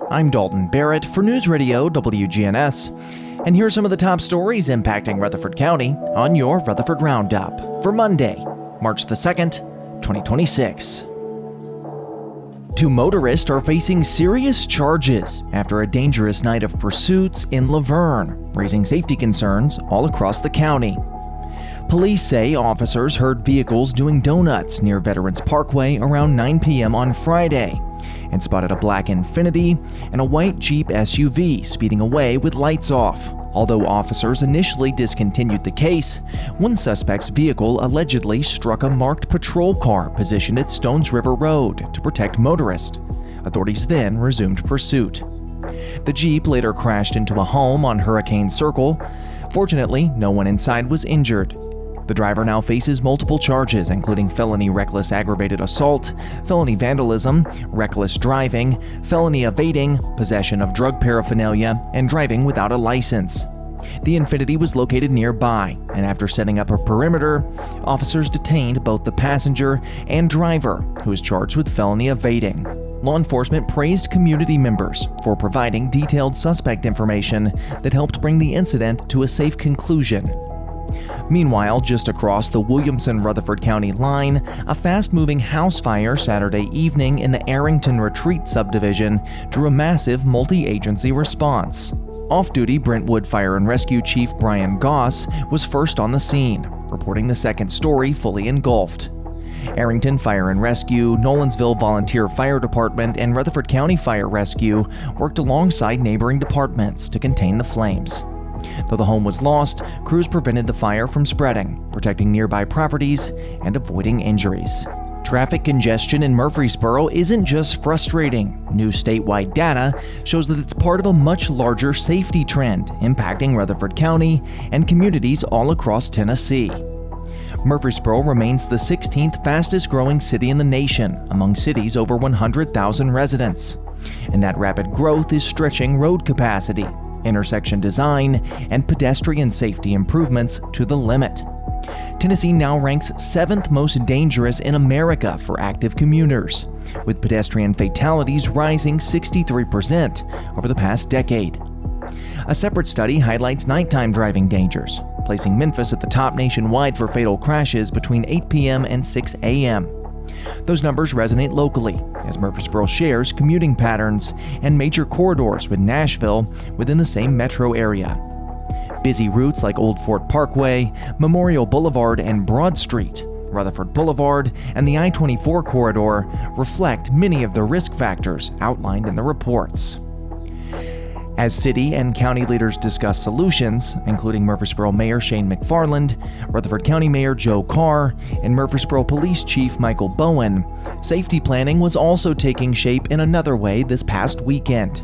I'm Dalton Barrett for News Radio WGNS, and here's some of the top stories impacting Rutherford County on your Rutherford Roundup for Monday, March the 2nd, 2026. Two motorists are facing serious charges after a dangerous night of pursuits in Laverne, raising safety concerns all across the county. Police say officers heard vehicles doing donuts near Veterans Parkway around 9 p.m. on Friday and spotted a black Infiniti and a white Jeep SUV speeding away with lights off. Although officers initially discontinued the case, one suspect's vehicle allegedly struck a marked patrol car positioned at Stones River Road to protect motorists. Authorities then resumed pursuit. The Jeep later crashed into a home on Hurricane Circle. Fortunately, no one inside was injured. The driver now faces multiple charges, including felony reckless aggravated assault, felony vandalism, reckless driving, felony evading, possession of drug paraphernalia, and driving without a license. The Infiniti was located nearby, and after setting up a perimeter, officers detained both the passenger and driver, who is charged with felony evading. Law enforcement praised community members for providing detailed suspect information that helped bring the incident to a safe conclusion. Meanwhile, just across the Williamson-Rutherford County line, a fast-moving house fire Saturday evening in the Arrington Retreat subdivision drew a massive multi-agency response. Off-duty Brentwood Fire and Rescue Chief Brian Goss was first on the scene, reporting the second story fully engulfed. Arrington Fire and Rescue, Nolensville Volunteer Fire Department, and Rutherford County Fire Rescue worked alongside neighboring departments to contain the flames. Though the home was lost, crews prevented the fire from spreading, protecting nearby properties and avoiding injuries. Traffic congestion in Murfreesboro isn't just frustrating. New statewide data shows that it's part of a much larger safety trend impacting Rutherford County and communities all across Tennessee. Murfreesboro remains the 16th fastest growing city in the nation among cities over 100,000 residents. And that rapid growth is stretching road capacity, intersection design, and pedestrian safety improvements to the limit. Tennessee now ranks 7th most dangerous in America for active commuters, with pedestrian fatalities rising 63% over the past decade. A separate study highlights nighttime driving dangers, placing Memphis at the top nationwide for fatal crashes between 8 p.m. and 6 a.m. Those numbers resonate locally, as Murfreesboro shares commuting patterns and major corridors with Nashville within the same metro area. Busy routes like Old Fort Parkway, Memorial Boulevard, and Broad Street, Rutherford Boulevard, and the I-24 corridor reflect many of the risk factors outlined in the reports. As city and county leaders discuss solutions, including Murfreesboro Mayor Shane McFarland, Rutherford County Mayor Joe Carr, and Murfreesboro Police Chief Michael Bowen, safety planning was also taking shape in another way this past weekend.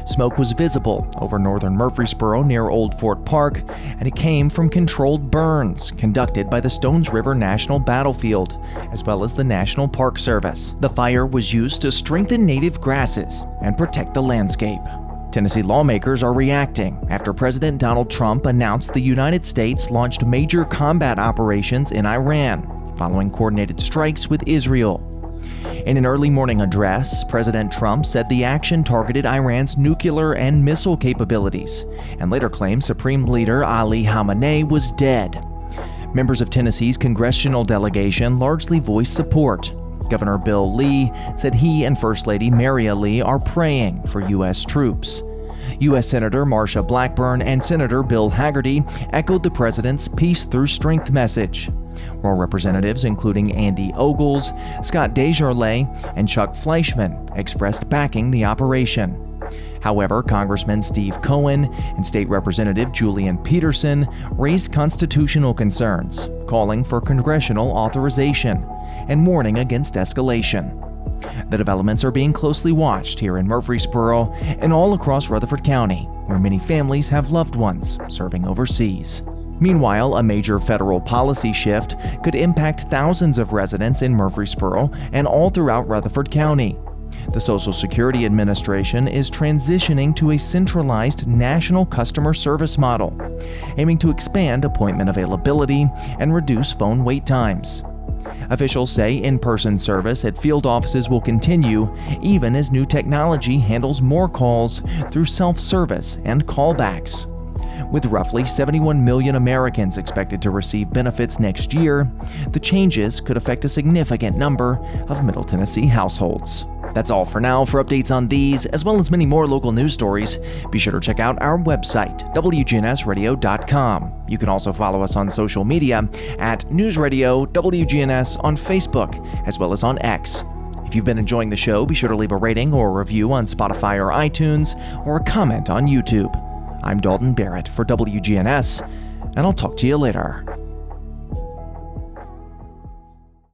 Smoke was visible over northern Murfreesboro near Old Fort Park, and it came from controlled burns conducted by the Stones River National Battlefield, as well as the National Park Service. The fire was used to strengthen native grasses and protect the landscape. Tennessee lawmakers are reacting after President Donald Trump announced the United States launched major combat operations in Iran, following coordinated strikes with Israel. In an early morning address, President Trump said the action targeted Iran's nuclear and missile capabilities, and later claimed Supreme Leader Ali Khamenei was dead. Members of Tennessee's congressional delegation largely voiced support. Governor Bill Lee said he and First Lady Maria Lee are praying for U.S. troops. U.S. Senator Marsha Blackburn and Senator Bill Hagerty echoed the president's Peace Through Strength message, while representatives including Andy Ogles, Scott Desjardins, and Chuck Fleischman expressed backing the operation. However, Congressman Steve Cohen and State Representative Julian Peterson raised constitutional concerns, calling for congressional authorization and warning against escalation. The developments are being closely watched here in Murfreesboro and all across Rutherford County, where many families have loved ones serving overseas. Meanwhile, a major federal policy shift could impact thousands of residents in Murfreesboro and all throughout Rutherford County. The Social Security Administration is transitioning to a centralized national customer service model, aiming to expand appointment availability and reduce phone wait times. Officials say in-person service at field offices will continue, even as new technology handles more calls through self-service and callbacks. With roughly 71 million Americans expected to receive benefits next year, the changes could affect a significant number of Middle Tennessee households. That's all for now. For updates on these, as well as many more local news stories, be sure to check out our website, wgnsradio.com. You can also follow us on social media at News Radio WGNS on Facebook, as well as on X. If you've been enjoying the show, be sure to leave a rating or a review on Spotify or iTunes, or a comment on YouTube. I'm Dalton Barrett for WGNS, and I'll talk to you later.